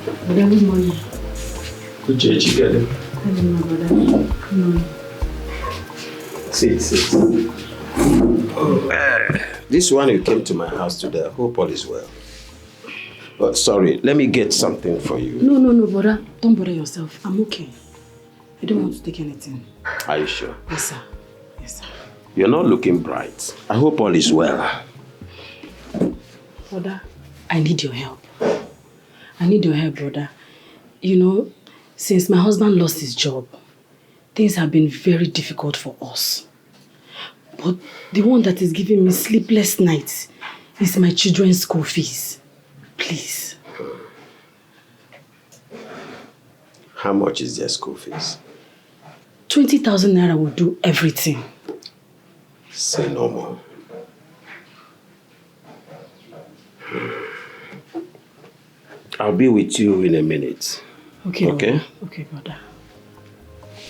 Brother, good morning. Good day, Chigade. Hello, my brother. Good morning. Sit. This one you came to my house today. I hope all is well. But sorry, let me get something for you. No, brother. Don't bother yourself. I'm okay. I don't want to take anything. Are you sure? Yes, sir. Yes, sir. You're not looking bright. I hope all is well. Brother, I need your help. I need your help, brother. You know, since my husband lost his job, things have been very difficult for us. But the one that is giving me sleepless nights is my children's school fees. Please. How much is their school fees? 20,000 naira will do everything. Say no more. I'll be with you in a minute. Okay, okay? Brother. Okay, brother.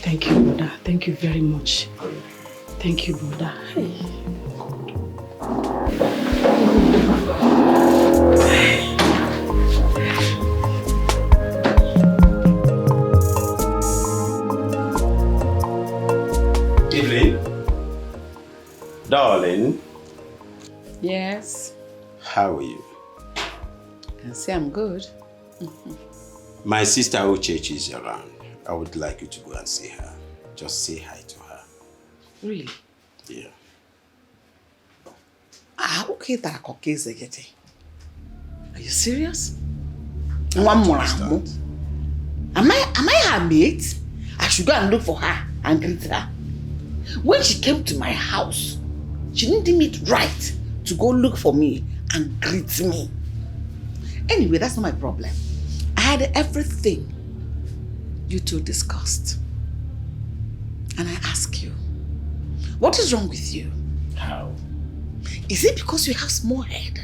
Thank you, brother. Thank you very much. Thank you, brother. Hey. Evelyn? Darling? Yes? How are you? I can say I'm good. My sister Uchechi is around. I would like you to go and see her. Just say hi to her. Really? Yeah. Okay, are you serious? One more. Am I her mate? I should go and look for her and greet her. When she came to my house, she didn't deem it right to go look for me and greet me. Anyway, that's not my problem. I had everything you two discussed. And I ask you, what is wrong with you? How? Is it because you have small head?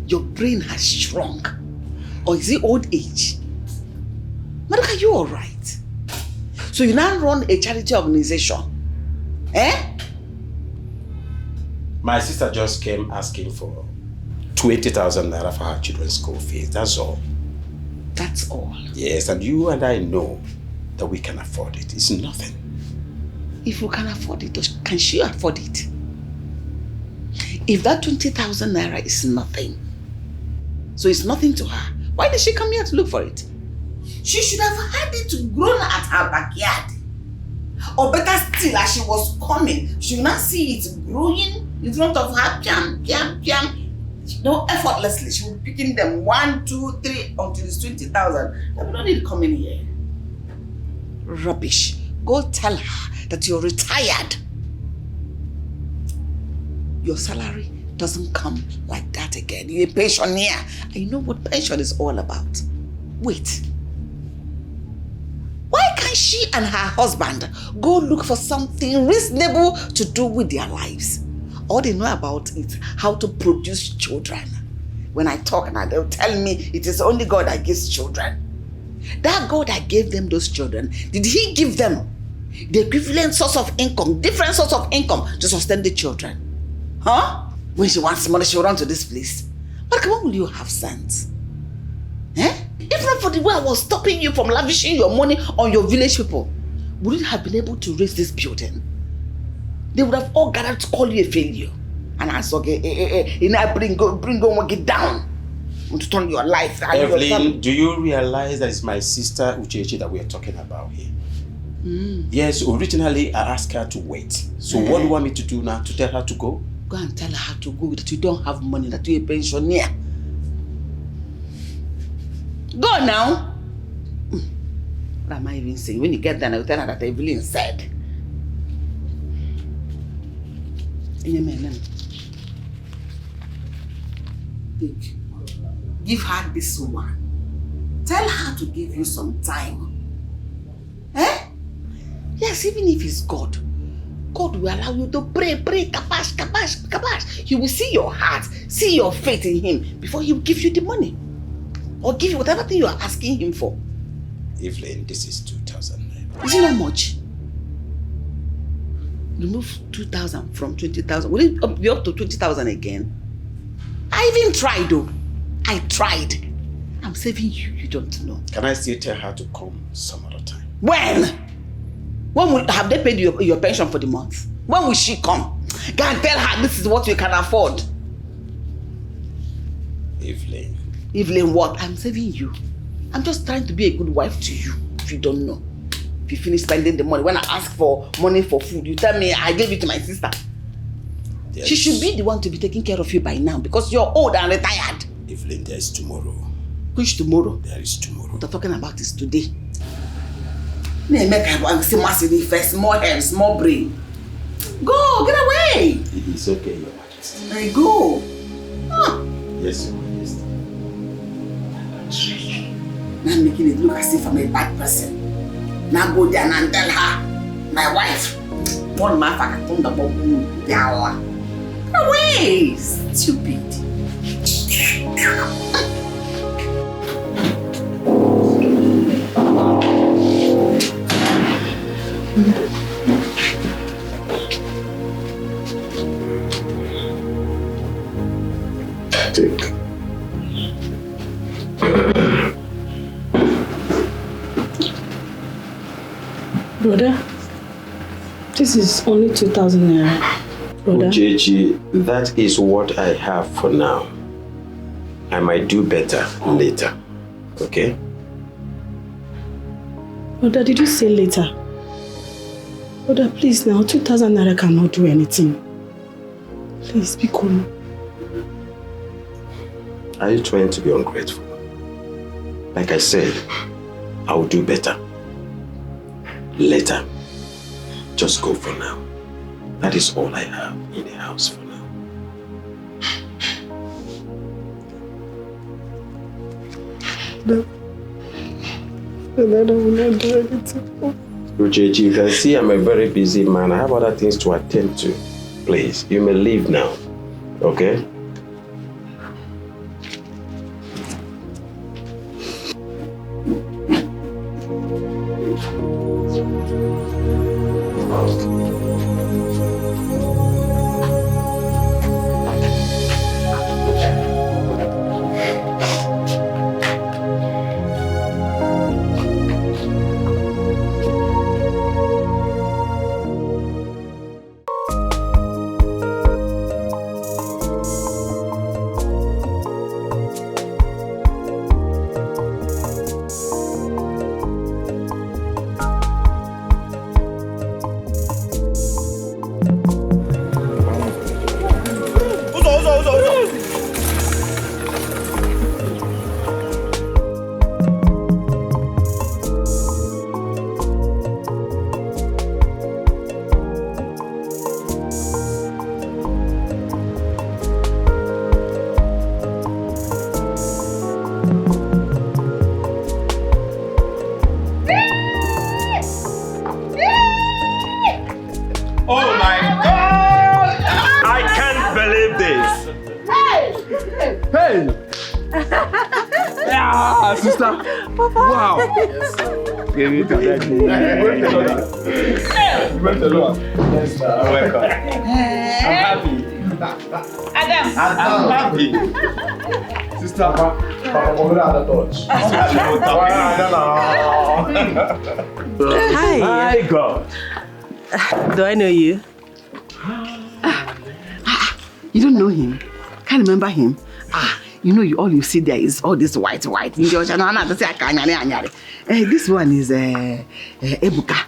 Your brain has shrunk? Or is it old age? Madoka, are you alright? So you now run a charity organization? Eh? My sister just came asking for 20,000 naira for her children's school fees. That's all. That's all? Yes, and you and I know that we can afford it. It's nothing. If we can afford it, can she afford it? If that 20,000 naira is nothing, so it's nothing to her, why did she come here to look for it? She should have had it grown at her backyard. Or better still, as she was coming, she would not see it growing in front of her, piam. No, effortlessly, she would be picking them 1, 2, 3 until it's 20,000. We don't need to come in here. Rubbish. Go tell her that you're retired. Your salary doesn't come like that again. You're a pensioner. And you know what pension is all about. Wait. Why can't she and her husband go look for something reasonable to do with their lives? All they know about is how to produce children. When I talk now, they'll tell me it is only God that gives children. That God that gave them those children, did he give them the equivalent source of income, different source of income to sustain the children? Huh? When she wants money, she'll run to this place. But when will you have sense? Eh? If not for the way I was stopping you from lavishing your money on your village people, would you have been able to raise this building? They would have all gathered to call you a failure. And I said, okay, now bring go work it down. To turn your life. Evelyn, do you realize that it's my sister Uchechi that we are talking about here? Yes, originally I asked her to wait. So what do you want me to do now? To tell her to go? Go and tell her to go, that you don't have money, that you're a pensioner. Go now. What am I even saying? When you get there, I'll tell her that Evelyn said. Give her this one. Tell her to give you some time. Eh? Yes, even if it's God, God will allow you to pray, kabash. He will see your heart, see your faith in him before he will give you the money. Or give you whatever thing you are asking him for. Evelyn, this is 2,000. Is it not much? Remove 2,000 from 20,000. Will it be up to 20,000 again? I even tried though. I tried. I'm saving you, you don't know. Can I still tell her to come some other time? When? When will have they paid your pension for the month? When will she come? Go and tell her this is what you can afford. Evelyn what? I'm saving you. I'm just trying to be a good wife to you, if you don't know. If you finish spending the money, when I ask for money for food, you tell me I gave it to my sister. Yes. She should be the one to be taking care of you by now because you're old and retired. Evelyn, there is tomorrow. Which tomorrow? There is tomorrow. What I'm talking about is today. Make I see massive first, more hands, more brain. Go, get away. It's okay, Your Majesty. There you go. Huh. Yes, Your Majesty. Now making it look as if I'm a bad person. Now go there and tell her, my wife, one man I can the bomb down. Away, stupid. Take. Brother, this is only 2,000 naira. Brother. Uchechi, that is what I have for now. I might do better later. Okay? Brother, did you say later? Brother, please now, 2,000 naira cannot do anything. Please, be cool. Are you trying to be ungrateful? Like I said, I will do better. Later. Just go for now. That is all I have in the house for now. No. And I will not do anything. Uchechi, you can see I'm a very busy man. I have other things to attend to. Please, you may leave now. Okay? Hi. God. Do I know you? You don't know him? Can't remember him? You know, all you see there is all this white. This one is Ebuka.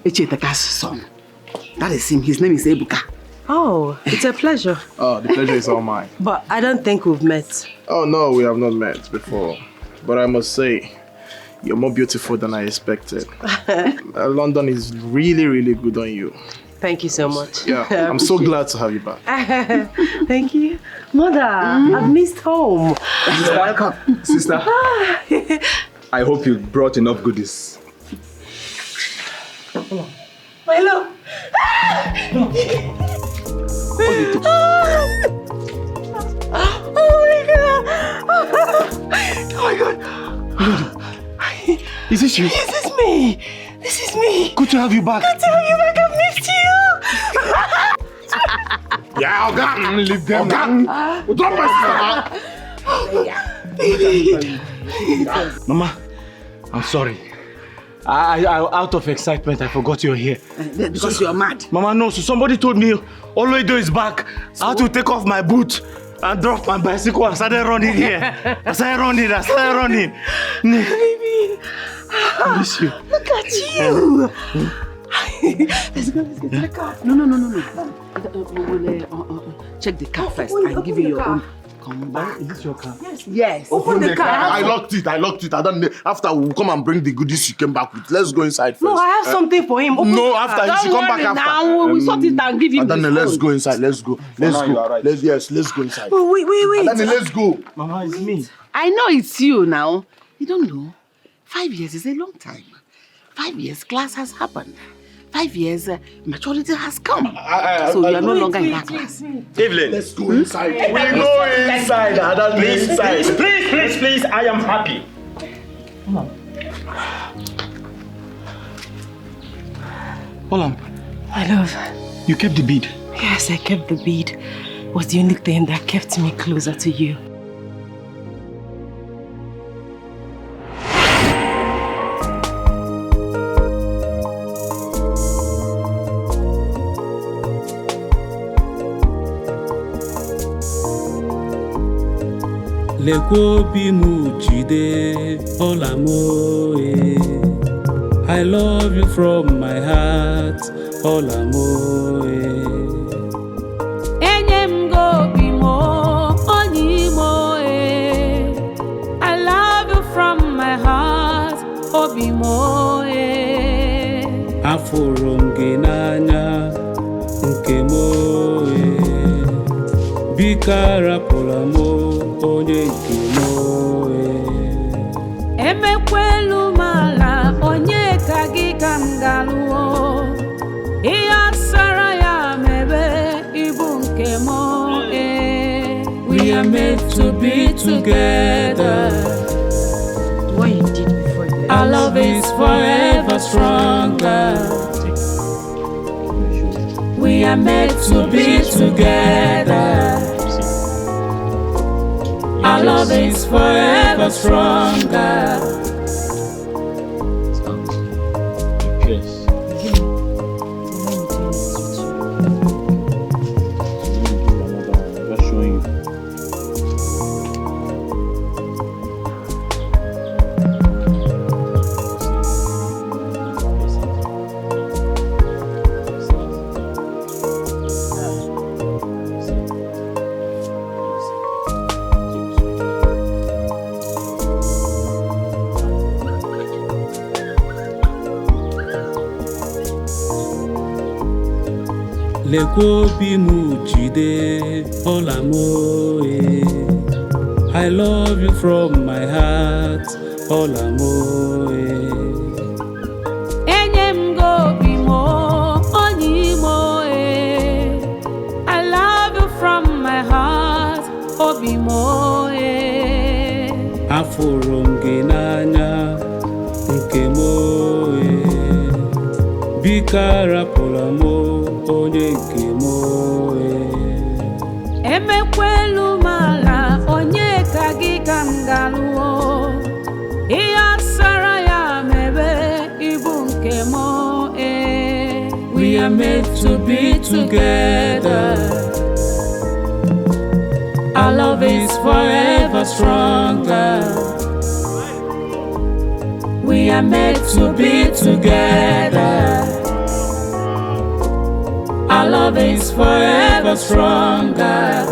Echetaka's son. That is him. His name is Ebuka. Oh, it's a pleasure. Oh, the pleasure is all mine. But I don't think we've met. Oh, no, we have not met before. But I must say, you're more beautiful than I expected. London is really, really good on you. Thank you so much. Yeah, I'm so glad to have you back. Thank you. Mother, I've missed home. You're welcome. Sister, I hope you brought enough goodies. Hello. Oh my God. Is this you? This is me. This is me. Good to have you back. Good to have you back. I've missed you. Yeah, Oga. Leave them. Oga. Drop my sister. Mama, I'm sorry. I out of excitement, I forgot you're here. Because you're mad. Mama, no. So somebody told me Oloido is back. So? I had to take off my boot and drop my bicycle and started running here. I started running. Baby. I miss you. Look at you. Let's go to the car. No. We'll check the car first and give you your own. Come back. Is this your car? Yes. Open the car. I locked it. I don't know. After we'll come and bring the goodies you came back with. Let's go inside first. No, I have something for him. No, after he should come back after. Now we sort it and give him the phone. Let's go inside. Let's go. Let's go. Right. Let's go inside. Oh, wait. Adani, let's go. Mama, it's me. I know it's you now. You don't know. 5 years is a long time. 5 years, class has happened. 5 years, maturity has come. So you are no longer in that class. Evelyn. Let's go inside. We go inside. Adani, please. I am happy. Olam. My love. You kept the bead. Yes, I kept the bead. It was the only thing that kept me closer to you. Lekobi mujide olamoe. I love you from my heart, olamoe. Enyem gobi mo onimoe. I love you from my heart, obimoe. Aforonge nanya nke moe. Bikara polamo. Emekwelu mala onye kagika mgaluo. Iya sara ya mebe ibu nke mo. We are meant to be together. What you did before that. Our love is forever stronger. We are meant to be together. Our love is forever stronger. Yes. I'm just showing you. Lekobi mujide olamoe. I love you from my heart, olamoe. Enyem gobi mo onimoe. I love you from my heart, obimoe. Aforonge nanya nke moe. Bikara polamo. Emekwelu mala onye kagika mgaluo. Iya sara ya mebe ibu nke mo. We are meant to be together. Our love is forever stronger. We are meant to be together. Our love is forever stronger.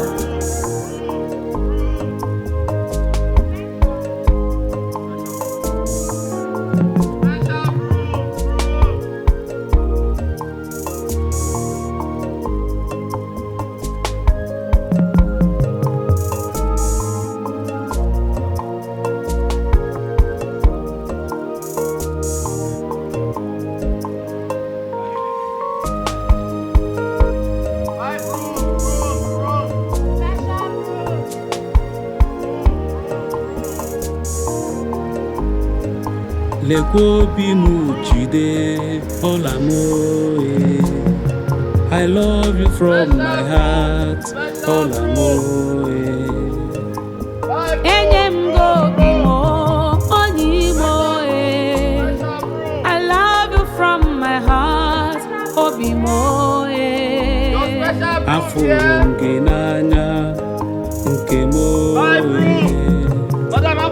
Lekobi mujide olamoe. I love you from my heart. Olamoe. Enyemgo bimo onyimo I love you from my heart. Obimo Afurungi nanya nkemo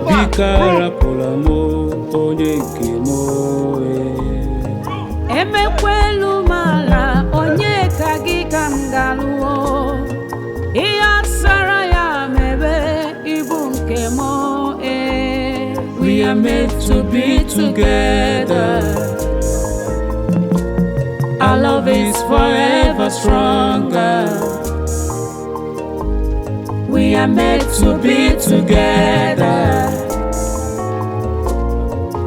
Bikara polamo onye nkemo Emekwelu mala onye kagika mgaluo Iya sara ya mebe ibu nkemo We are meant to be together. Our love is forever stronger. We are meant to be together.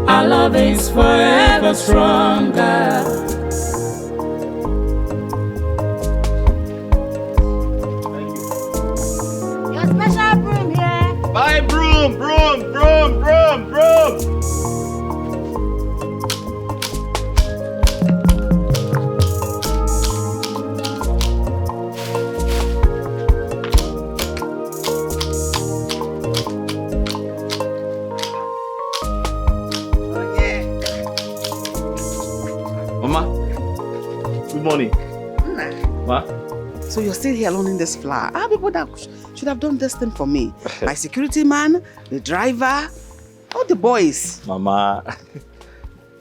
Our love is forever stronger. Your special broom here. Bye, Broom, Broom, Broom, Broom, Broom. Mama, good morning. Ma? So you're still here alone in this flower. Ah, people that should have done this thing for me. My security man, the driver, all the boys. Mama,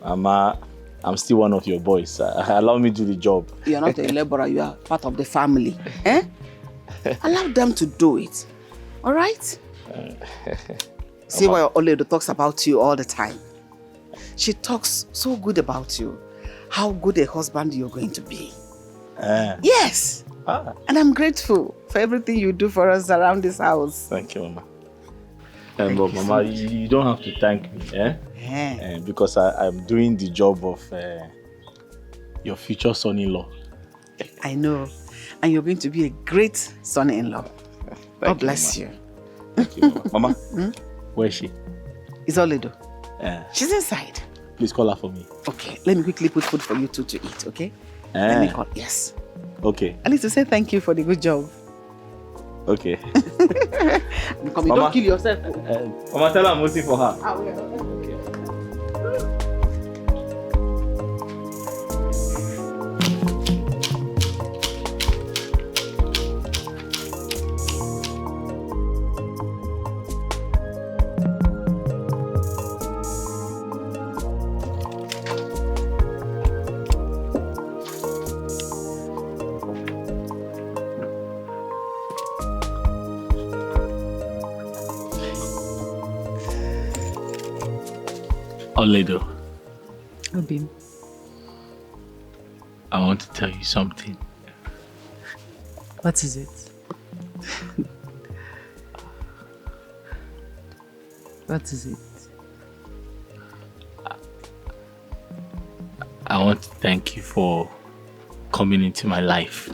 Mama, I'm still one of your boys. Allow me to do the job. You're not a laborer, you are part of the family. Eh? Allow them to do it. All right? See why Oledo talks about you all the time. She talks so good about you. How good a husband you're going to be. Yes. And I'm grateful for everything you do for us around this house. Thank you, Mama. But Mama, you don't have to thank me, Yeah. because I'm doing the job of your future son-in-law. I know. And you're going to be a great son-in-law. God bless you. Thank you, Mama. Mama, where is she? It's Oledo. She's inside. Please call her for me. Okay, let me quickly put food for you two to eat, okay? Let me call. Yes. Okay. I need to say thank you for the good job. Okay. Come, you don't kill yourself. Mama, tell her I'm waiting for her. I will. Oledo, Obim. I want to tell you something. What is it? What is it? I want to thank you for coming into my life.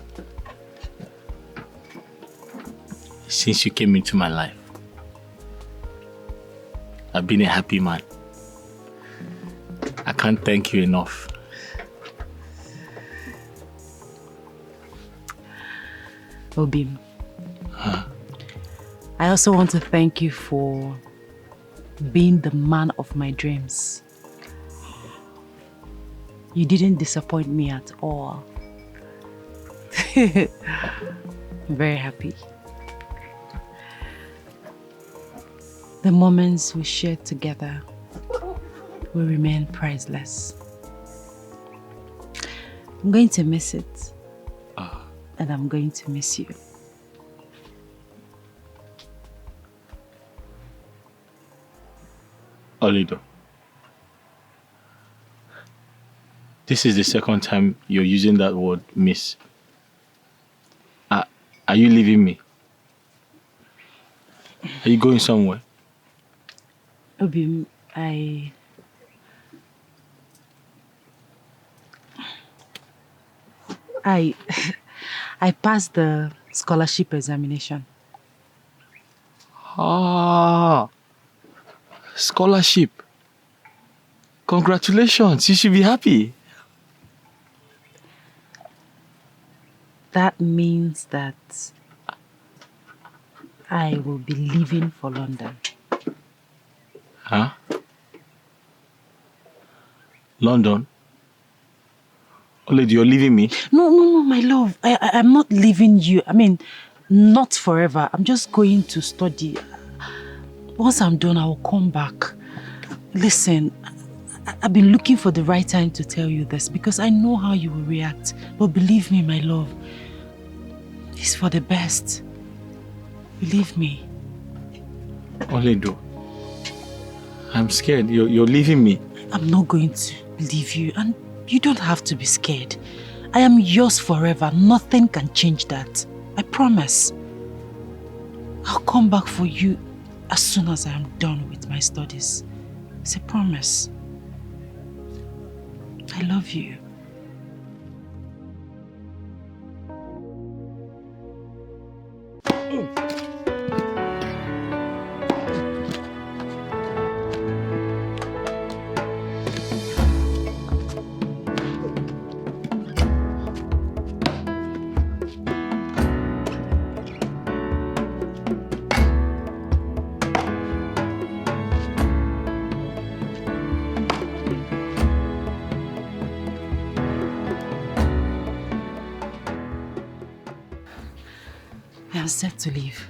Since you came into my life, I've been a happy man. I can't thank you enough. Obim. I also want to thank you for being the man of my dreams. You didn't disappoint me at all. I'm very happy. The moments we shared together will remain priceless. I'm going to miss it. And I'm going to miss you. Oledo, this is the second time you're using that word, miss. Are you leaving me? Are you going somewhere? Obim, I passed the scholarship examination. Scholarship. Congratulations, you should be happy. That means that I will be leaving for London. Huh? London? Oh, lady, you're leaving me? No, my love. I'm not leaving you. I mean, not forever. I'm just going to study. Once I'm done, I will come back. Listen, I've been looking for the right time to tell you this because I know how you will react. But believe me, my love, it's for the best. Believe me. Oledo, I'm scared. You're leaving me. I'm not going to leave you, and you don't have to be scared. I am yours forever. Nothing can change that. I promise. I'll come back for you as soon as I am done with my studies. It's a promise. I love you. I am set to leave.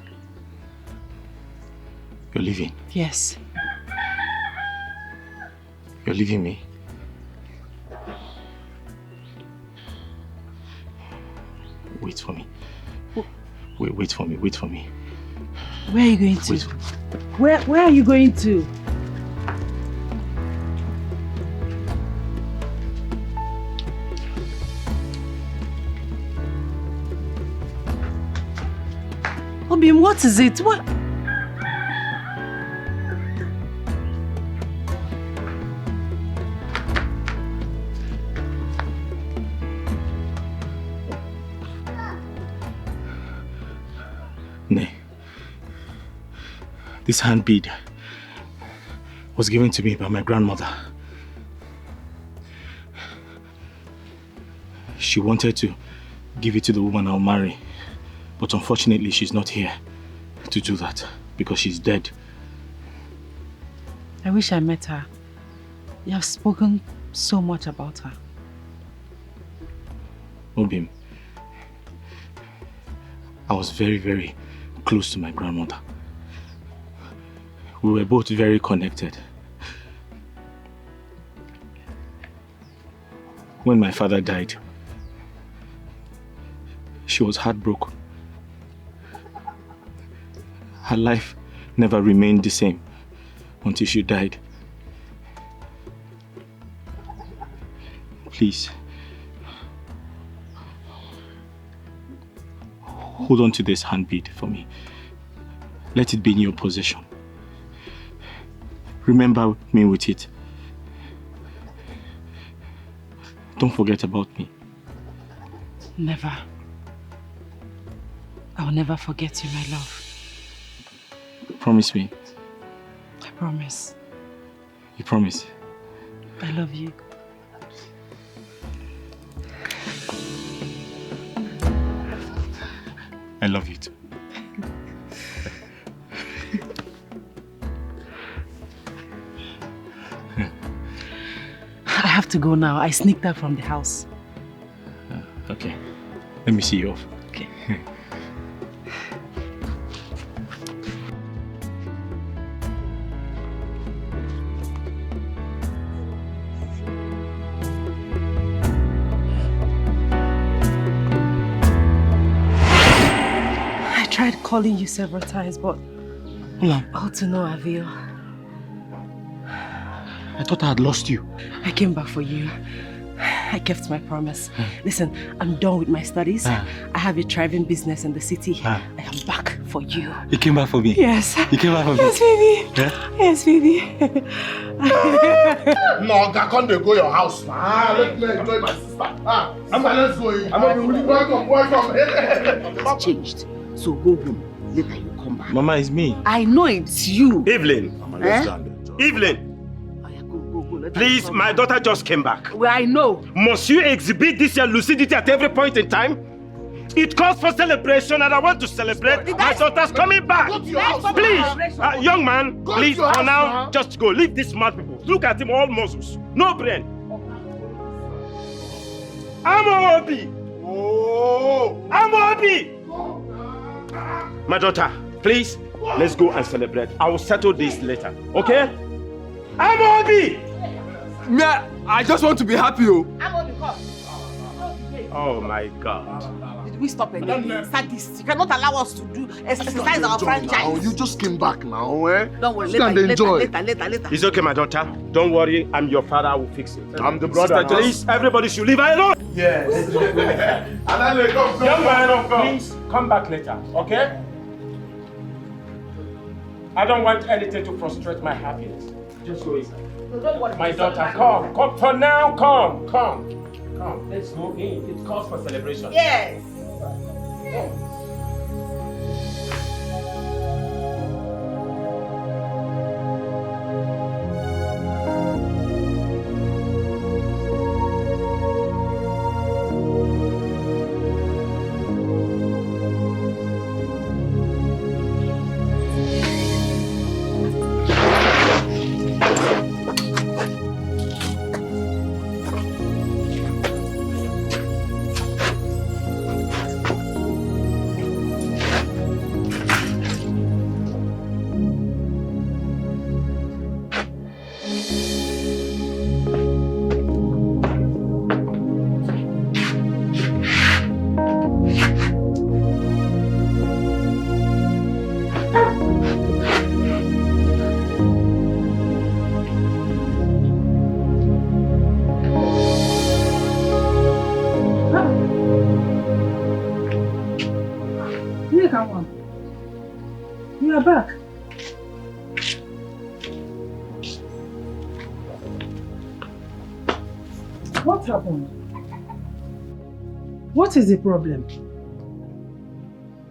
You're leaving? Yes. You're leaving me? Wait for me. Wait for me. Wait for me. Where are you going to? Wait. Where are you going to? Obim, what is it? What? Nay. This hand bead was given to me by my grandmother. She wanted to give it to the woman I'll marry. But unfortunately, she's not here to do that because she's dead. I wish I met her. You have spoken so much about her. Obim, I was very, very close to my grandmother. We were both very connected. When my father died, she was heartbroken. Her life never remained the same until she died. Please, hold on to this hand bead for me. Let it be in your possession. Remember me with it. Don't forget about me. Never. I will never forget you, my love. Promise me. I promise. You promise? I love you. I love you too. I have to go now. I sneaked out from the house. Okay. Let me see you off. Okay. I tried calling you several times, but all to no avail. I thought I had lost you. I came back for you. I kept my promise. Listen, I'm done with my studies. I have a thriving business in the city. I am back for you. You came back for me? Yes. You came back for me? Yes, baby. Yeah? Yes, baby. No, I can't go your house. Let me enjoy my sister. Let's go in. Welcome. It's changed. So go home. Later you come back. Mama, it's me. I know it's you. Evelyn. Mama, let's go and enjoy. Evelyn. Please, my daughter just came back. Well, I know. Must you exhibit this your lucidity at every point in time? It calls for celebration and I want to celebrate. My daughter's coming back. Please, young man, please, for now, just go. Leave this mad people. Look at him, all muscles. No brain. Amobi! Oh! Amobi! My daughter, please, let's go and celebrate. I will settle this later, okay? Amobi! Yeah, I just want to be happy, oh. Amobi, come. Oh my God. Did we stop anything? Sadist. You cannot allow us to do exercise our franchise. Now. You just came back now, eh? Don't worry, later. It's okay, my daughter. Don't worry, I'm your father. I will fix it. I'm the brother. Please, everybody should leave her alone. Yes. Young man, please come back later, okay? I don't want anything to frustrate my happiness. Just go inside. No, don't worry. My daughter, come for now, come. Let's go in. It calls for celebration. Yes. You are back. What happened? What is the problem?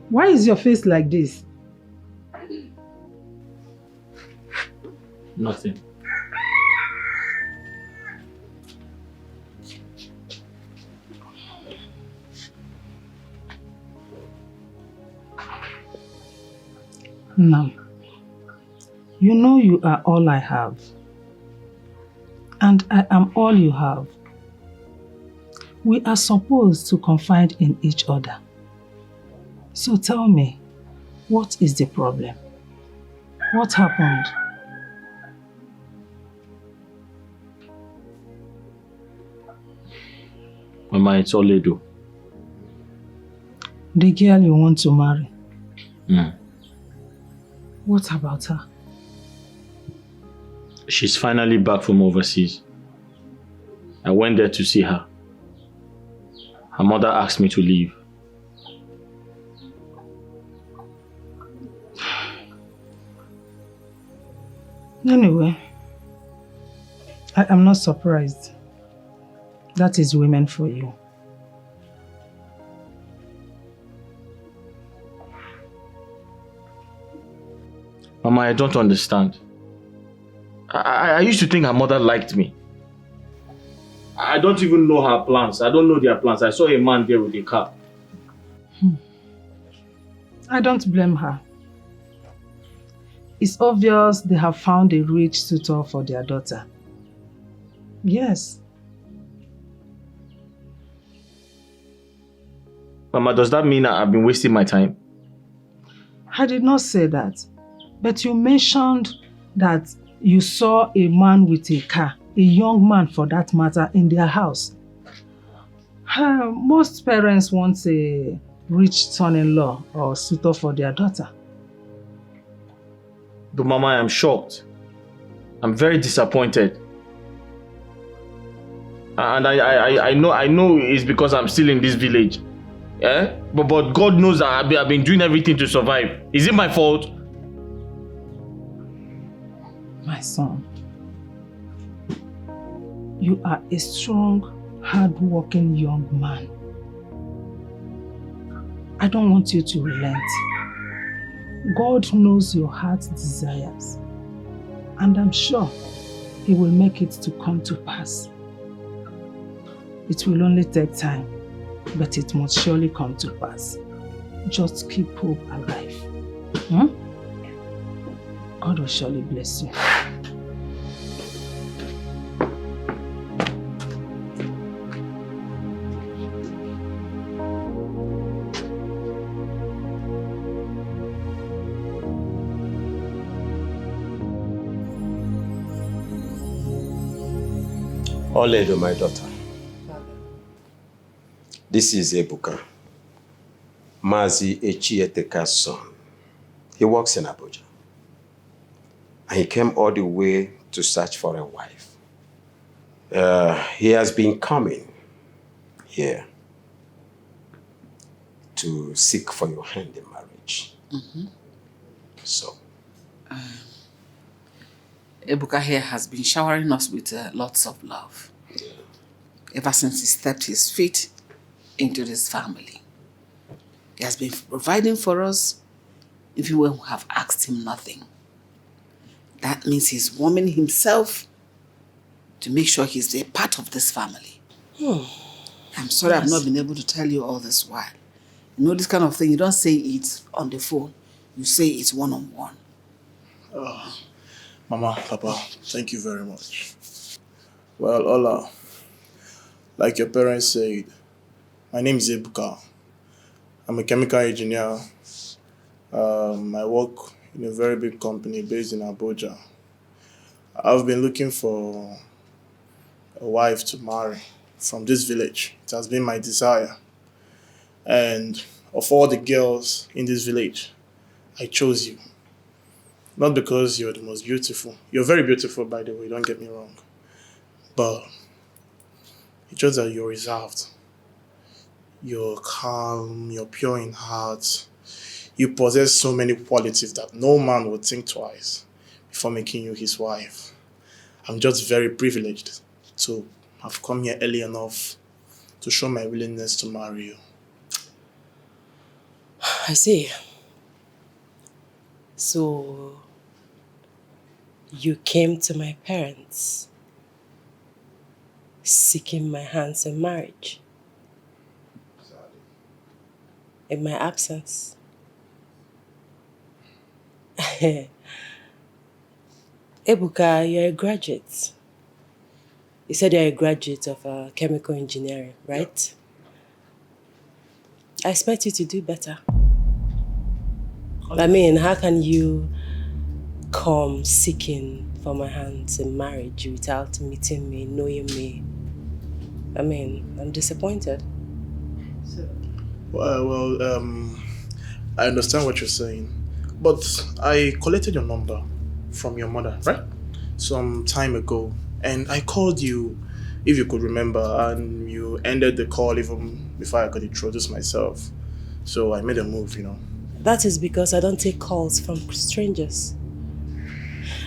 Why is your face like this? Nothing. No. You know you are all I have. And I am all you have. We are supposed to confide in each other. So tell me, what is the problem? What happened? Mama, it's Oledo. The girl you want to marry. Mm. What about her? She's finally back from overseas. I went there to see her. Her mother asked me to leave. Anyway, I am not surprised. That is women for you. Mama, I don't understand. I used to think her mother liked me. I don't even know her plans. I don't know their plans. I saw a man there with a car. I don't blame her. It's obvious they have found a rich suitor for their daughter. Yes. Mama, does that mean I've been wasting my time? I did not say that. But you mentioned that you saw a man with a car, a young man for that matter, in their house. Most parents want a rich son-in-law or suitor for their daughter. But Mama, I'm shocked. I'm very disappointed. And I know it's because I'm still in this village. Eh? But God knows that I've been doing everything to survive. Is it my fault? My son, you are a strong, hard-working young man. I don't want you to relent. God knows your heart's desires, and I'm sure He will make it to come to pass. It will only take time, But it must surely come to pass. Just keep hope alive. God will surely bless you. Oledo, my daughter. This is Ebuka, Mazi Echieteka's son. He works in Abuja. And he came all the way to search for a wife. He has been coming here to seek for your hand in marriage. So. Ebuka here has been showering us with lots of love. Ever since he stepped his feet into this family. He has been providing for us even when we have asked him nothing. That means he's warming himself to make sure he's a part of this family. I'm sorry I've not been able to tell you all this while. You know, this kind of thing, you don't say it on the phone. You say it one-on-one. Mama, Papa, thank you very much. Well, Ola, like your parents said, my name is Ebuka. I'm a chemical engineer. I work in a very big company based in Abuja. I've been looking for a wife to marry from this village. It has been my desire. And of all the girls in this village, I chose you. Not because you're the most beautiful. You're very beautiful, by the way, don't get me wrong. But it's just that you're reserved. You're calm, you're pure in heart. You possess so many qualities that no man would think twice before making you his wife. I'm just very privileged to have come here early enough to show my willingness to marry you. I see. So, you came to my parents seeking my hands in marriage. In my absence. Ebuka, you're a graduate. You said you're a graduate of chemical engineering, right? I expect you to do better. I mean, how can you come seeking for my hands in marriage without meeting me, knowing me? I mean, I'm disappointed. Well, I understand what you're saying, but I collected your number from your mother, right? Some time ago, and I called you, if you could remember, and you ended the call even before I could introduce myself. So I made a move, you know. That is because I don't take calls from strangers.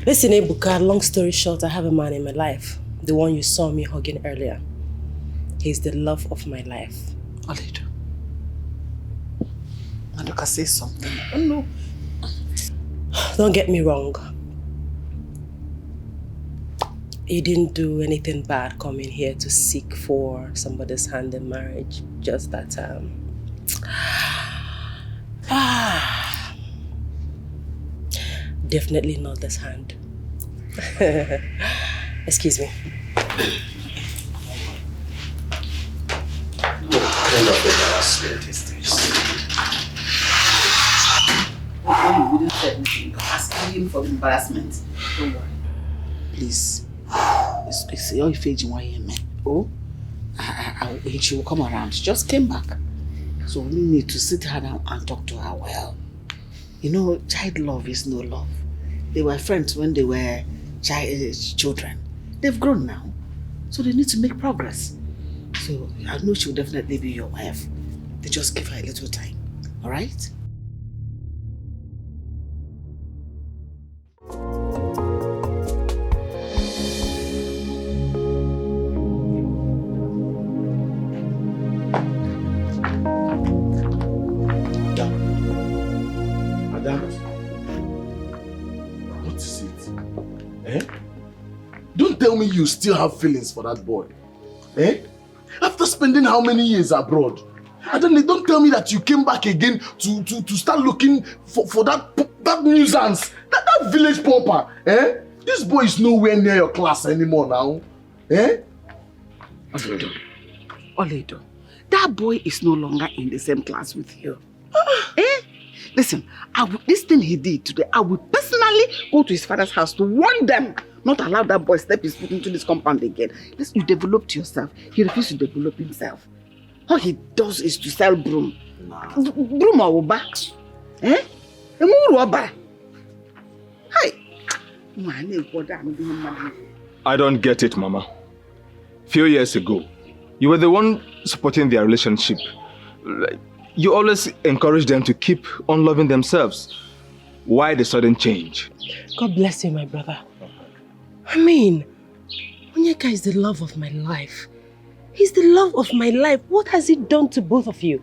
Listen, Ebuka, long story short, I have a man in my life. The one you saw me hugging earlier. He's the love of my life. Oledo. Madoka, say something. Oh, no. Don't get me wrong. You didn't do anything bad coming here to seek for somebody's hand in marriage. Just that, definitely not this hand. Excuse me. What kind of embarrassment is this? You wouldn't say anything. You're asking him for embarrassment. Don't worry. Please. It's your face in YM. Oh, she will come around. She just came back. So we need to sit her down and talk to her well. You know, child love is no love. They were friends when they were children. They've grown now. So they need to make progress. So I know she will definitely be your wife. They just give her a little time. All right? Tell me you still have feelings for that boy. Eh? After spending how many years abroad? Don't tell me that you came back again to start looking for that nuisance, that village pauper. Eh? This boy is nowhere near your class anymore now. Eh? Oledo, that boy is no longer in the same class with you. Eh? Listen, this thing he did today, I will personally go to his father's house to warn them not allow that boy step his foot into this compound again. Listen, you developed yourself. He refused to develop himself. All he does is to sell broom. Nah. Broom or Oba. Eh? I don't get it, Mama. Few years ago, you were the one supporting their relationship. You always encourage them to keep on loving themselves. Why the sudden change? God bless you, my brother. I mean, Onyeka is the love of my life. He's the love of my life. What has he done to both of you?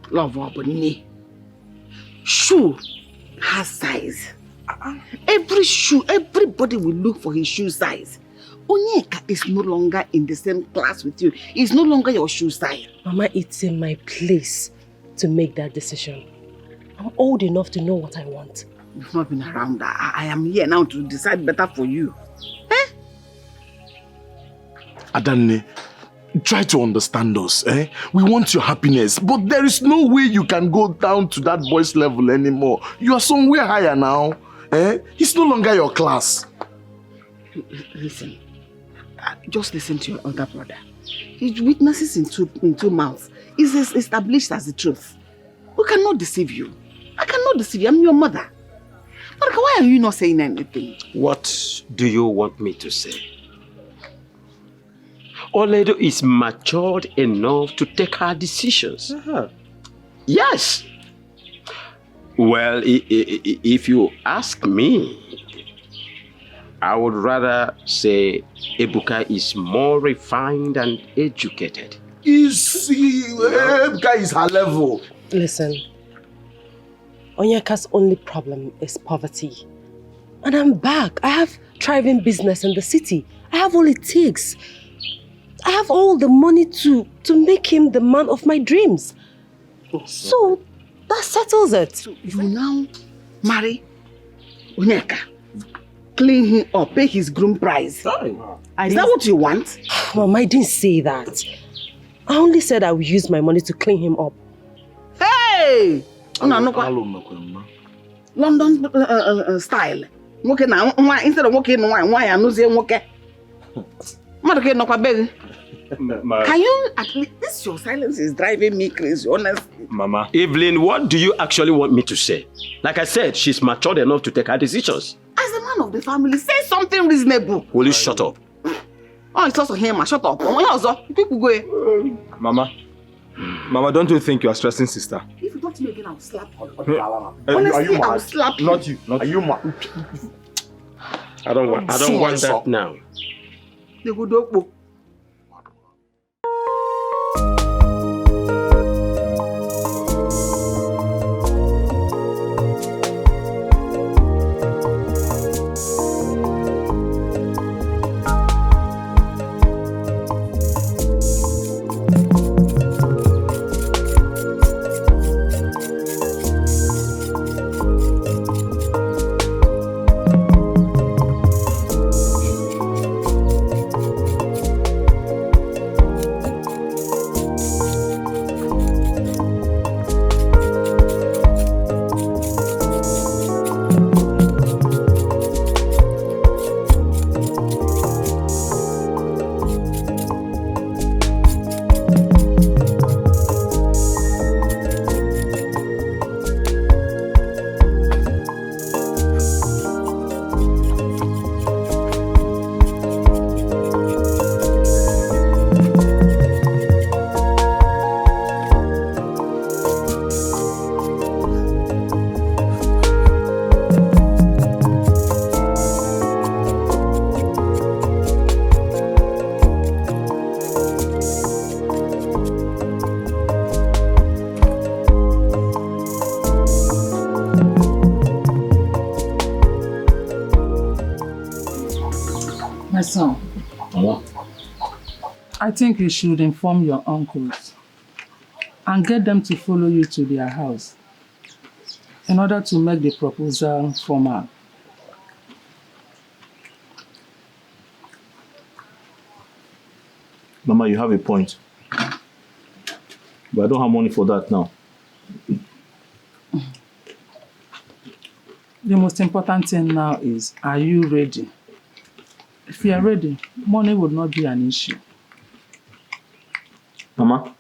Love of me. Shoe has size. Every shoe, everybody will look for his shoe size. Onyeka is no longer in the same class with you. He's no longer your shoe size. Mama, it's in my place to make that decision. I'm old enough to know what I want. You've not been around. I am here now to decide better for you. Eh? Adanne, try to understand us. Eh? We want your happiness, but there is no way you can go down to that boy's level anymore. You are somewhere higher now. Eh? He's no longer your class. Listen, just listen to your older brother. He witnesses in two mouths. It's established as the truth. We cannot deceive you. I cannot deceive you. I'm your mother. But why are you not saying anything? What do you want me to say? Oledo is matured enough to take her decisions. Yes. Well, if you ask me, I would rather say Ebuka is more refined and educated. Ebuka is her level. Listen, Onyeka's only problem is poverty. And I'm back. I have thriving business in the city. I have all it takes. I have all the money to make him the man of my dreams. So that settles it. So you now marry Onyeka, clean him up, pay his groom price. Is that what you want? Mom, I didn't say that. I only said I would use my money to clean him up. Hey! London style. Instead of walking in wine, why I'm not saying okay. Can you at least, your silence is driving me crazy, honestly. Mama. Evelyn, what do you actually want me to say? Like I said, she's matured enough to take her decisions. As a man of the family, say something reasonable. Will you shut up? Oh, it's also him. Shut up. People go. Mama, don't you think you are stressing sister? If you talk to me again, I'll slap you. Honestly, I'll slap you. Not you. Are you mad? I don't want that now. They go do. My son, I think you should inform your uncles and get them to follow you to their house in order to make the proposal formal. Mama, you have a point. But I don't have money for that now. The most important thing now is, are you ready? If you are ready, money would not be an issue. Mama?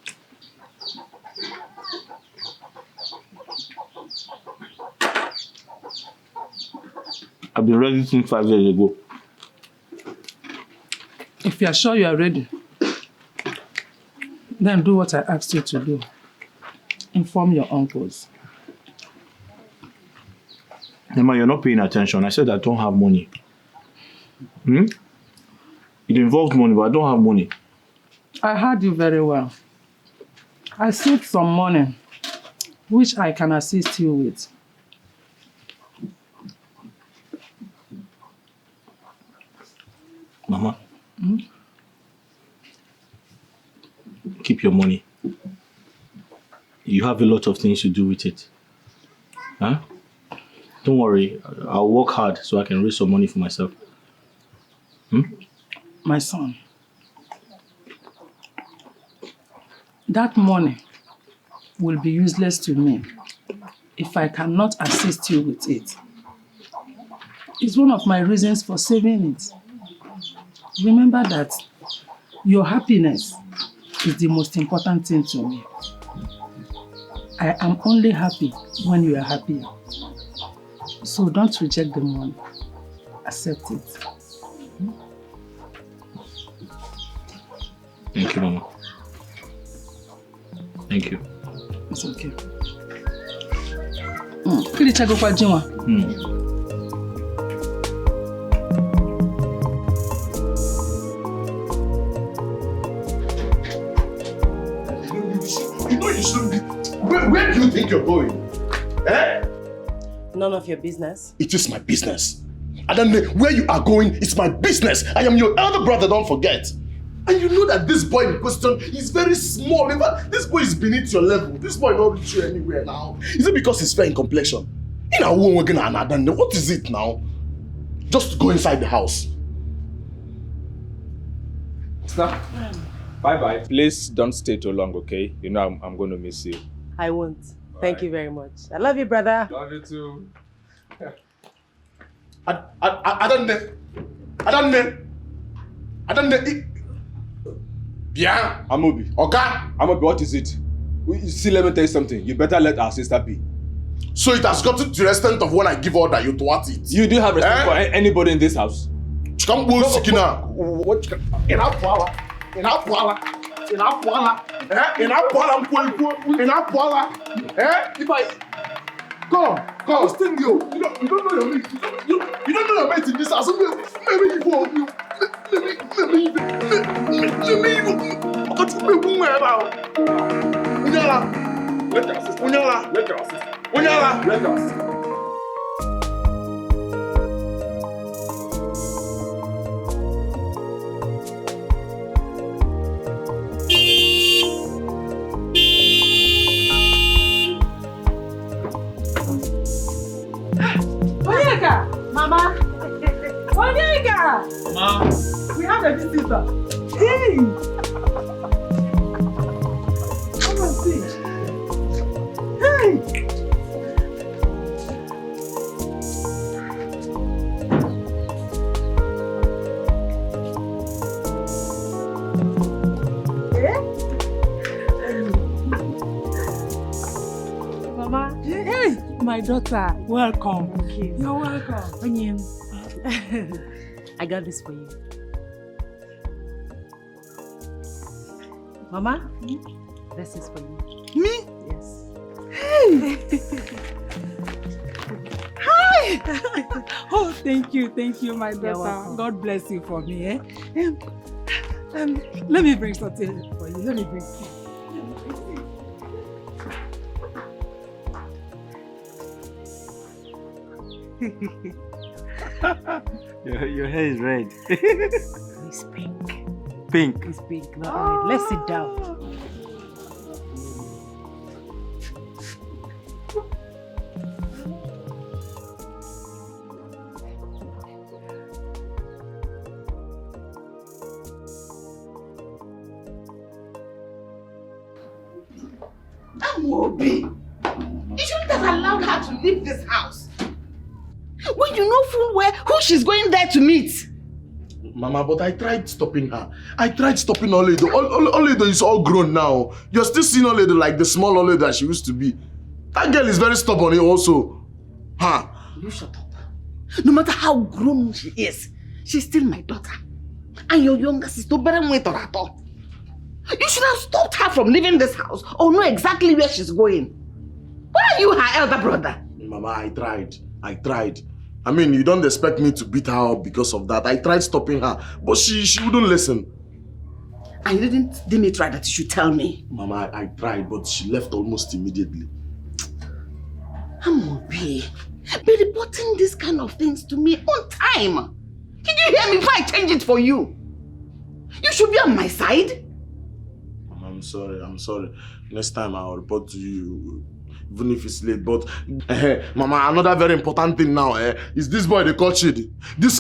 I've been ready since 5 years ago. If you are sure you are ready, then do what I asked you to do. Inform your uncles. Mama, you're not paying attention. I said I don't have money. It involves money, but I don't have money. I heard you very well. I saved some money, which I can assist you with. Mama, keep your money. You have a lot of things to do with it. Huh? Don't worry, I'll work hard so I can raise some money for myself. My son, that money will be useless to me if I cannot assist you with it. It's one of my reasons for saving it. Remember that your happiness is the most important thing to me. I am only happy when you are happy. So don't reject the money. Accept it. Thank you, Mama. Thank you. It's okay. Kilicha go kwa jinwa. You know you shouldn't be. Where do you think you're going? Eh? None of your business. It is my business. And then where you are going, it's my business. I am your elder brother, don't forget. And you know that this boy in question is very small. In fact, this boy is beneath your level. This boy not reach you anywhere now. Is it because he's fair in complexion? What is it now? Just go inside the house. Stop. Bye-bye. Please don't stay too long, okay? You know I'm going to miss you. I won't. Thank you very much. I love you, brother. Love you too. I don't know. Yeah, Amobi. Okay. Amobi, what is it? See, let me tell you something. You better let our sister be. So it has gotten to the extent of when I give order, you thwart it. You do have respect for anybody in this house? Come on, Sikina. What? Come. Sting you. You don't know your mate. You don't know your mate in this house. Maybe you go. Let Mama! Onyeka! Mama! We have a visitor. Hey! Come and see. Hey! Mama! Hey! My daughter, welcome. Thank you. You're welcome. I got this for you. Mama, this is for you. Me? Yes. Hey! Hi! Oh, thank you, my daughter. God bless you for me. Eh? Let me bring something for you. Let me bring something. your hair is red. It's pink. Pink? It's pink, not red. Let's sit down. Amobi, you shouldn't have allowed her to leave this house. When you know full well who she's going there to meet. Mama, but I tried stopping her. I tried stopping Oledo. Oledo is all grown now. You're still seeing Oledo like the small Oledo that she used to be. That girl is very stubborn also. Huh? You shut up. No matter how grown she is, she's still my daughter. And your younger sister, better wait at all. You should have stopped her from leaving this house or know exactly where she's going. Why are you her elder brother? Mama, I tried. I mean, you don't expect me to beat her up because of that. I tried stopping her, but she wouldn't listen. And you didn't try that you should tell me? Mama, I tried, but she left almost immediately. Amobi, be reporting these kind of things to me on time. Did you hear me before I change it for you? You should be on my side. Mama, I'm sorry. Next time I'll report to you, even if it's late. But, Mama, another very important thing now, is this boy they call Chidi. This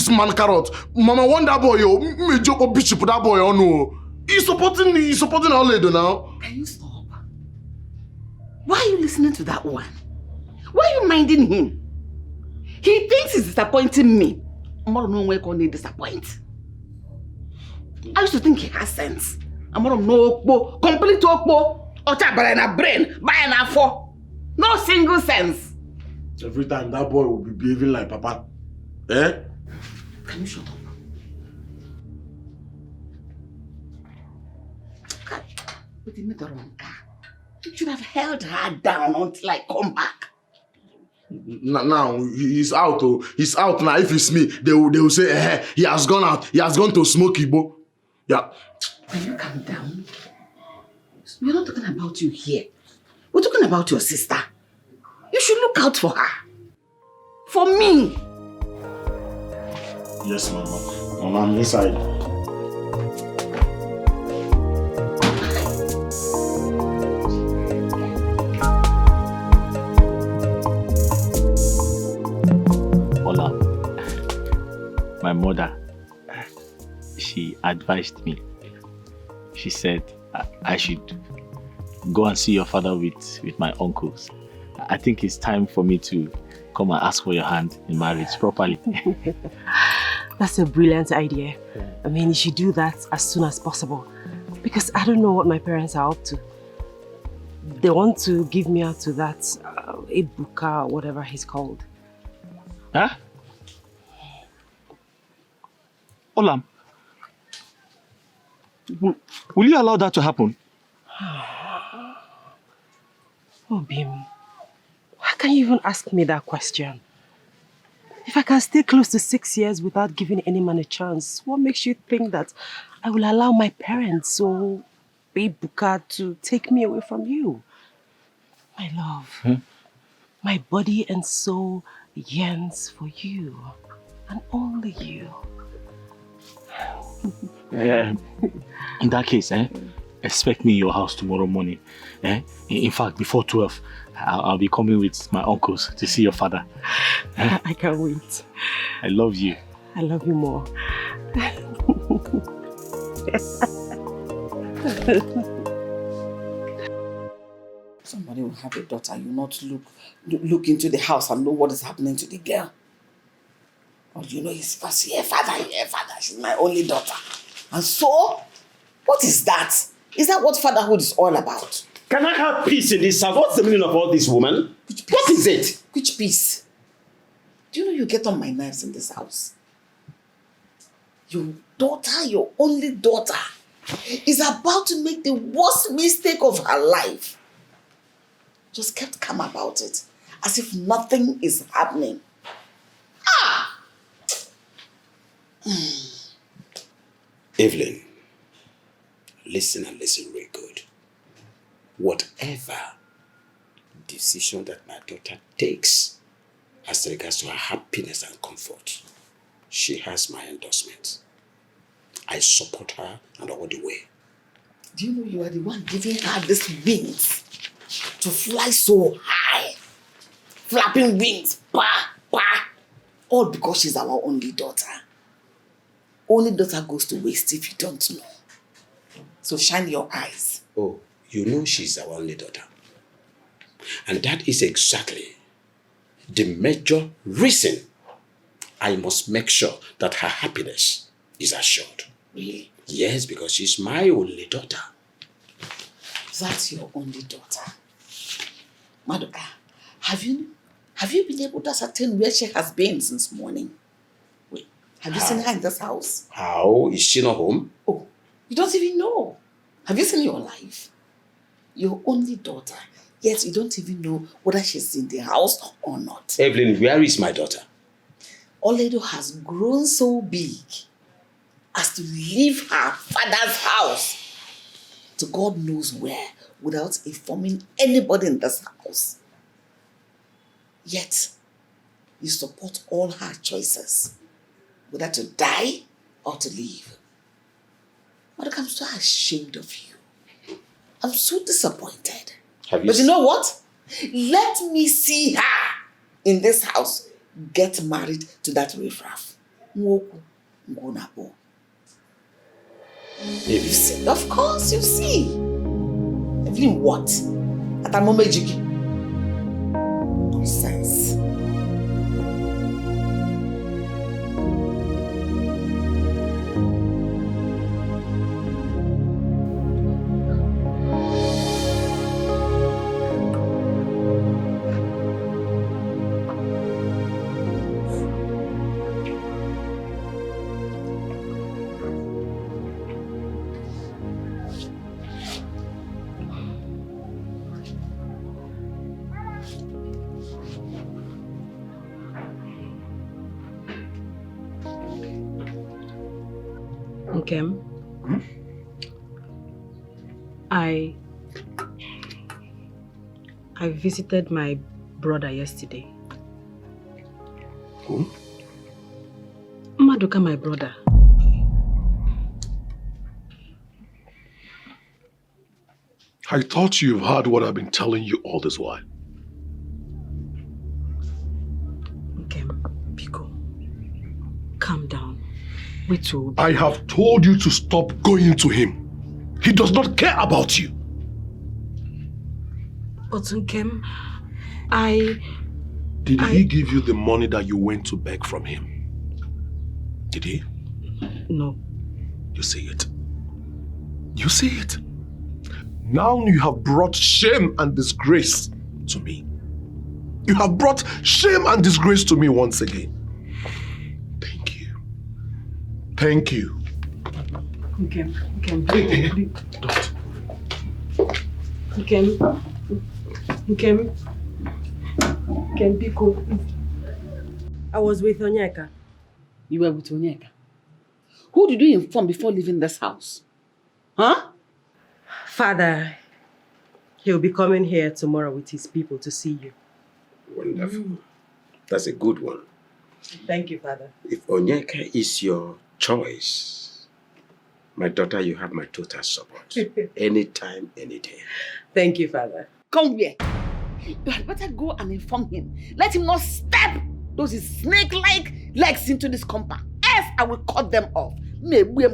man carrot. Mama, want that boy, me joke or bitch put that boy on. No. He's supporting our lady now. Can you stop? Why are you listening to that one? Why are you minding him? He thinks he's disappointing me. I'm not knowing where he disappoint. I used to think he has sense. I'm not know complete okpo. Ocha by brain, by an afo. No single sense. Every time that boy will be behaving like Papa. Eh? Can you shut up? But he made the wrong car. You should have held her down until I come back. Now he's out. Oh, he's out now. If it's me, they will say, he has gone out. He has gone to smoke Igbo. Yeah. Can you calm down? We're not talking about you here. We're talking about your sister. You should look out for her. For me. Yes, Mama. Mama, I'm inside. Hola. My mother, she advised me. She said I should go and see your father with my uncles. I think it's time for me to come and ask for your hand in marriage properly. That's a brilliant idea. I mean, you should do that as soon as possible. Because I don't know what my parents are up to. They want to give me out to that Ebuka or whatever he's called. Huh? Olam, will you allow that to happen? Oh, Bim, how can you even ask me that question? If I can stay close to 6 years without giving any man a chance, what makes you think that I will allow my parents or Ebuka to take me away from you? My love, my body and soul yearns for you, and only you. In that case, expect me in your house tomorrow morning. In fact, before 12, I'll be coming with my uncles to see your father. I can't wait. I love you. I love you more. Somebody will have a daughter, you not look into the house and know what is happening to the girl. Or you know, he's first here, father, she's my only daughter. And so, what is that? Is that what fatherhood is all about? Can I have peace in this house? What's the meaning of all this, woman? What is it? Which peace? Do you know you get on my nerves in this house? Your daughter, your only daughter, is about to make the worst mistake of her life. Just kept calm about it, as if nothing is happening. Evelyn, listen and listen real good. Whatever decision that my daughter takes as regards to her happiness and comfort, she has my endorsement. I support her and all the way. Do you know you are the one giving her these wings to fly so high? Flapping wings, all because she's our only daughter. Only daughter goes to waste if you don't know. So shine your eyes. Oh, You know she's our only daughter. And that is exactly the major reason I must make sure that her happiness is assured. Really? Yes, because she's my only daughter. That's your only daughter. Maduka, have you been able to ascertain where she has been since morning? Wait, have you seen her in this house? How? Is she not home? Oh, you don't even know. Have you seen your life? Your only daughter, yet you don't even know whether she's in the house or not. Evelyn, where is my daughter? Oledo has grown so big as to leave her father's house to God knows where without informing anybody in this house. Yet, you support all her choices, whether to die or to live. But I'm so ashamed of you. I'm so disappointed. But you know what? Let me see her in this house get married to that riffraff. You see, of course, you see. Evelyn, what? At a moment, nonsense. Nkem, I visited my brother yesterday. Who? Maduka, my brother. I thought you've heard what I've been telling you all this while. Nkem, Biko, calm down. I have told you to stop going to him. He does not care about you. But Nkem, Did he give you the money that you went to beg from him? Did he? No. You see it. You see it. Now you have brought shame and disgrace to me. You have brought shame and disgrace to me once again. Thank you. Nkem, Don't. Nkem, Biko. I was with Onyeka. You were with Onyeka? Who did you inform before leaving this house? Huh? Father, he'll be coming here tomorrow with his people to see you. Wonderful. That's a good one. Thank you, Father. If Onyeka is your choice, my daughter, you have my total support. Anytime, any day. Thank you, Father. Come here. You had better go and inform him. Let him not step those snake-like legs into this compound. Else I will cut them off. You will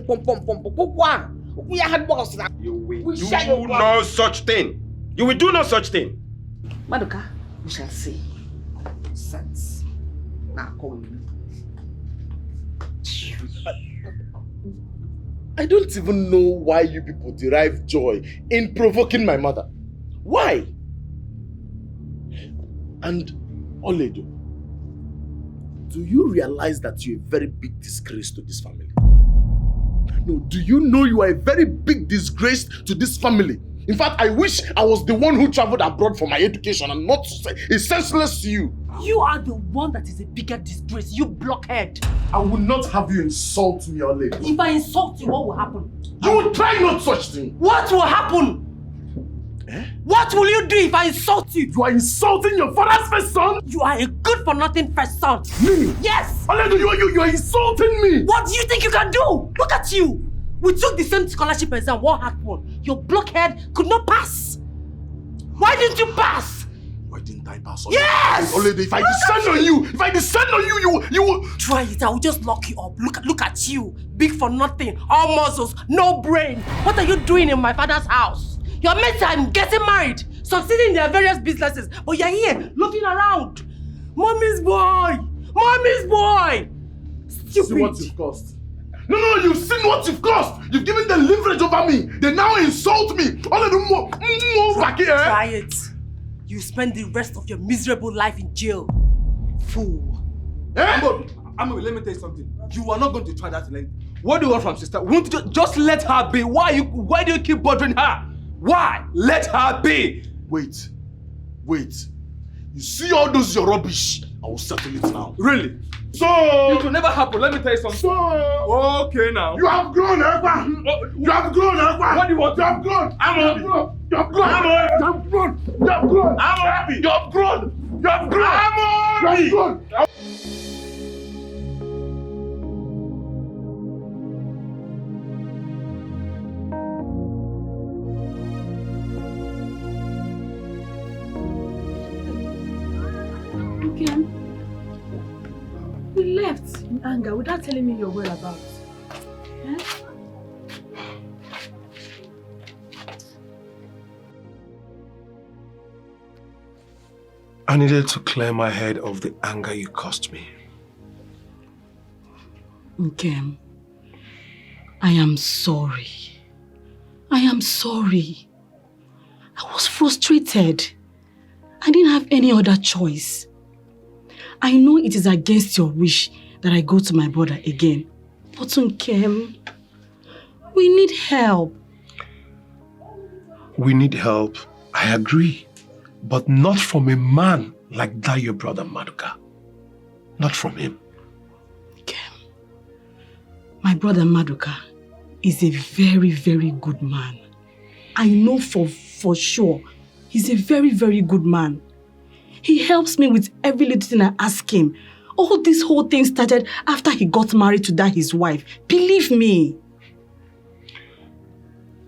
do no such thing. You will do no such thing. Maduka, we shall see. Sense. Now come with me. I don't even know why you people derive joy in provoking my mother. Why? And Oledo, do you realize that you're a very big disgrace to this family? No, do you know you are a very big disgrace to this family? In fact, I wish I was the one who traveled abroad for my education and not it's senseless to you. You are the one that is a bigger disgrace, you blockhead. I will not have you insult me, Oledo. If I insult you, what will happen? You will try not such thing. What will happen? What will you do if I insult you? You are insulting your father's first son? You are a good-for-nothing first son. Me? Yes! Oledo, you are insulting me! What do you think you can do? Look at you! We took the same scholarship exam, what happened? Your blockhead could not pass. Why didn't you pass? Why didn't I pass? Yes! Oledo, if I descend on you, you will... Try it, I will just lock you up. Look at you. Big for nothing, all muscles, no brain. What are you doing in my father's house? Your mates are getting married, succeeding in their various businesses, but you're here looking around. Mommy's boy! Mommy's boy! Stupid! See what you've cost. No, you've seen what you've cost. You've given them leverage over me. They now insult me. All of them more back here. Try it. You spend the rest of your miserable life in jail. Fool. Amobi, let me tell you something. You are not going to try that length. What do you want from sister? Won't you just let her be? Why do you keep bothering her? Why? Let her be. Wait. You see all those your rubbish? I will settle it now. Really? So it will never happen. Let me tell you something. So okay now. You have grown, Ekpa. You have grown, Ekpa. What do you want? You have grown. I'm happy. You have grown. I'm happy. You have grown. You have grown. I'm happy. You have grown. You have grown. I'm happy. You have grown. Okay. You left in anger without telling me your whereabouts. Eh? I needed to clear my head of the anger you caused me. Nkem, I am sorry. I am sorry. I was frustrated. I didn't have any other choice. I know it is against your wish that I go to my brother again. But Nkem, we need help. We need help, I agree. But not from a man like that your brother Maduka. Not from him. Nkem, my brother Maduka is a very, very good man. I know for sure he's a very, very good man. He helps me with every little thing I ask him. All this whole thing started after he got married to that his wife. Believe me.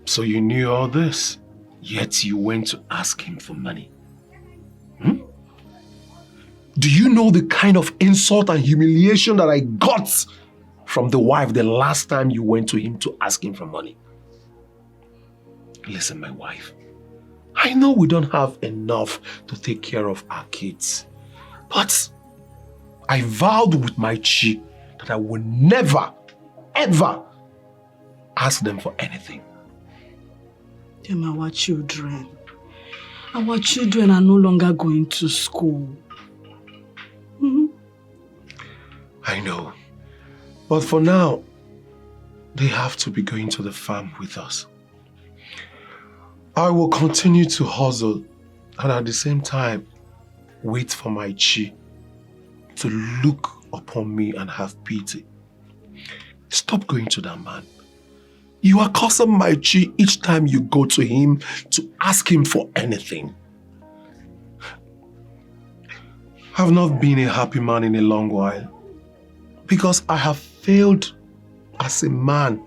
So you knew all this, yet you went to ask him for money. Do you know the kind of insult and humiliation that I got from the wife the last time you went to him to ask him for money? Listen, my wife. I know we don't have enough to take care of our kids. But I vowed with my chi that I will never, ever ask them for anything. Them our children. Our children are no longer going to school. I know. But for now, they have to be going to the farm with us. I will continue to hustle and at the same time wait for my chi to look upon me and have pity. Stop going to that man. You are causing my chi each time you go to him to ask him for anything. I've not been a happy man in a long while because I have failed as a man.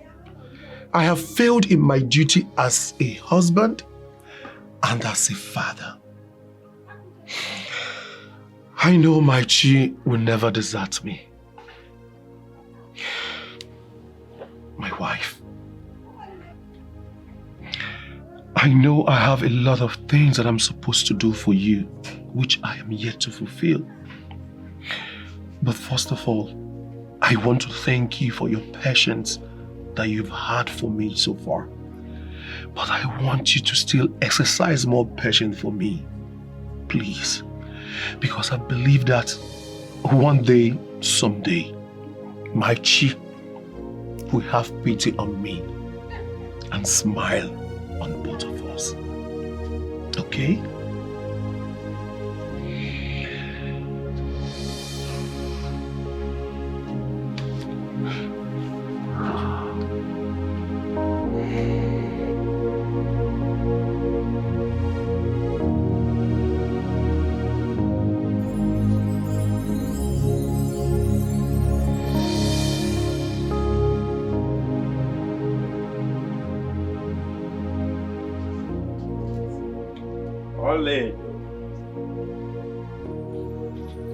I have failed in my duty as a husband and as a father. I know my chi will never desert me. My wife. I know I have a lot of things that I'm supposed to do for you, which I am yet to fulfill. But first of all, I want to thank you for your patience that you've had for me so far. But I want you to still exercise more patience for me, please. Because I believe that one day, someday, my chi will have pity on me and smile on both of us. Okay? Ole,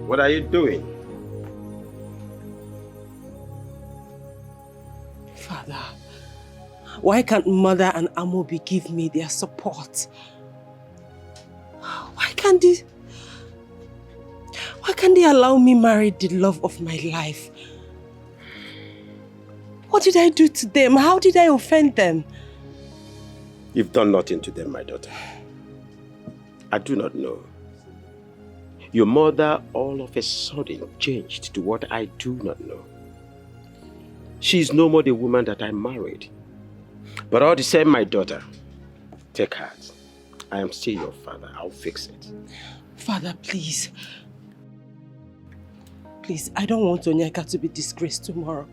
what are you doing? Father, Why can't Mother and Amobi give me their support? Why can't they allow me marry the love of my life? What did I do to them? How did I offend them? You've done nothing to them, my daughter. I do not know. Your mother all of a sudden changed to what I do not know. She is no more the woman that I married. But all the same, my daughter, take heart. I am still your father. I'll fix it. Father, please. Please, I don't want Onyeka to be disgraced tomorrow.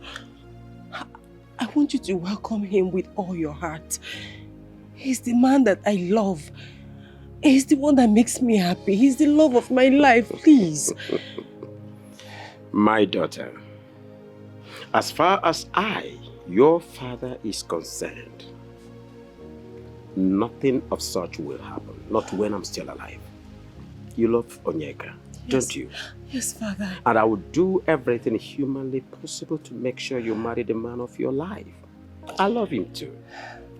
I want you to welcome him with all your heart. He's the man that I love. He's the one that makes me happy. He's the love of my life, please. My daughter, as far as I, your father, is concerned, nothing of such will happen. Not when I'm still alive. You love Onyeka, don't you? Yes, Father. And I will do everything humanly possible to make sure you marry the man of your life. I love him too.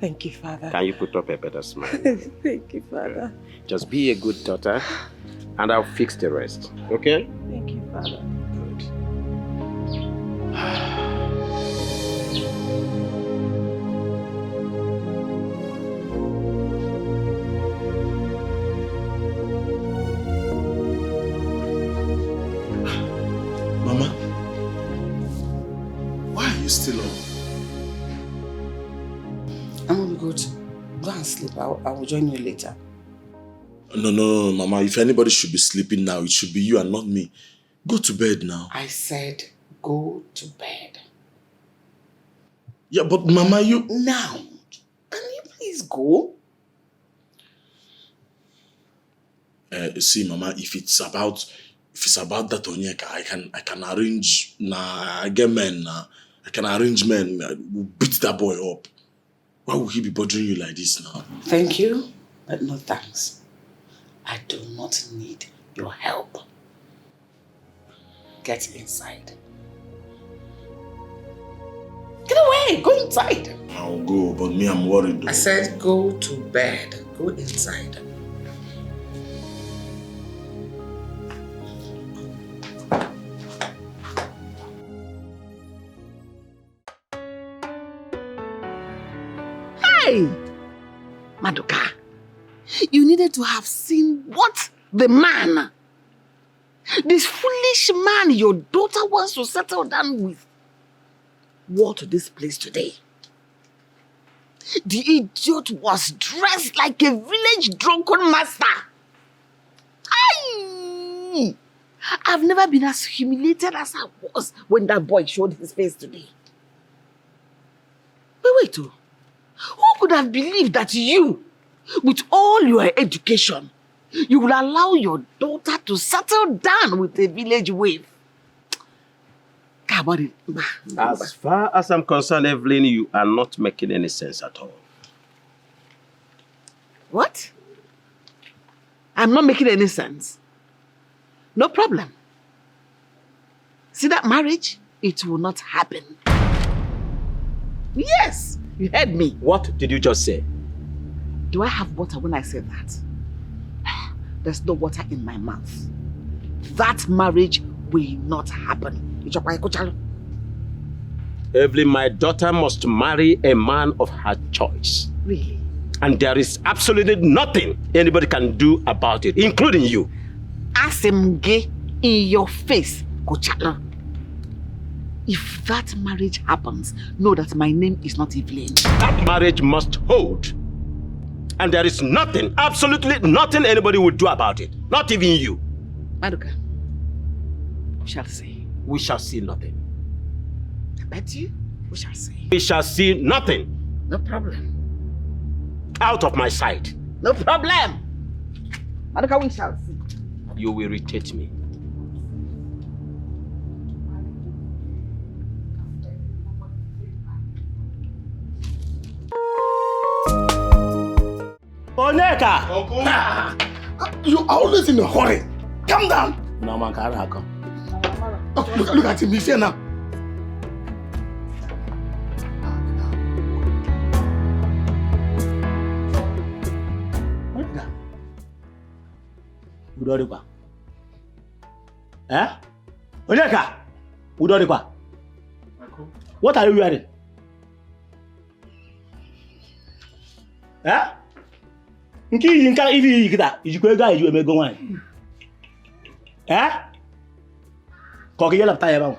Thank you, Father. Can you put up a better smile? Thank you, Father. Just be a good daughter and I'll fix the rest, okay? Thank you, Father. Good. Mama, why are you still up? I'm gonna go and sleep. I will join you later. No, Mama. If anybody should be sleeping now, it should be you and not me. Go to bed now. I said go to bed. Yeah, but Mama, you... Now, can you please go? See, Mama, if it's about that Onyeka, I can arrange. I get men. I can arrange men. We'll beat that boy up. Why would he be bothering you like this now? Thank you, but no thanks. I do not need your help. Get inside. Get away! Go inside! I'll go, but me, I'm worried though. I said go to bed. Go inside. Hey! Maduka, you needed to have seen what the man, this foolish man your daughter wants to settle down with, wore to this place today. The idiot was dressed like a village drunken master. Aye! I've never been as humiliated as I was when that boy showed his face today. But wait, who could have believed that you, with all your education, you will allow your daughter to settle down with a village waif? As far as I'm concerned, Evelyn, you are not making any sense at all. What? I'm not making any sense. No problem. See that marriage? It will not happen. Yes, you heard me. What did you just say? Do I have water when I said that? There's no water in my mouth. That marriage will not happen. Evelyn, my daughter must marry a man of her choice. Really? And there is absolutely nothing anybody can do about it, including you. Asemge in your face, Kuchala. If that marriage happens, know that my name is not Evelyn. That marriage must hold. And there is nothing, absolutely nothing anybody will do about it. Not even you. Maduka, we shall see. We shall see nothing. I bet you, we shall see. We shall see nothing. No problem. Out of my sight. No problem. Maduka, we shall see. You will irritate me. Onyeka! Uncle! You are always in a hurry. Calm down. No, man, can't come. Look at him. He's here now. Udorikwa. Eh? Onyeka! Udorikwa. What are you wearing? Eh? Nke iyi nka ivi iyi kita, ijikwa ego iju emego nwanyị. Eh? Ka ọ ga-eyelapụta ya ebe ahụ.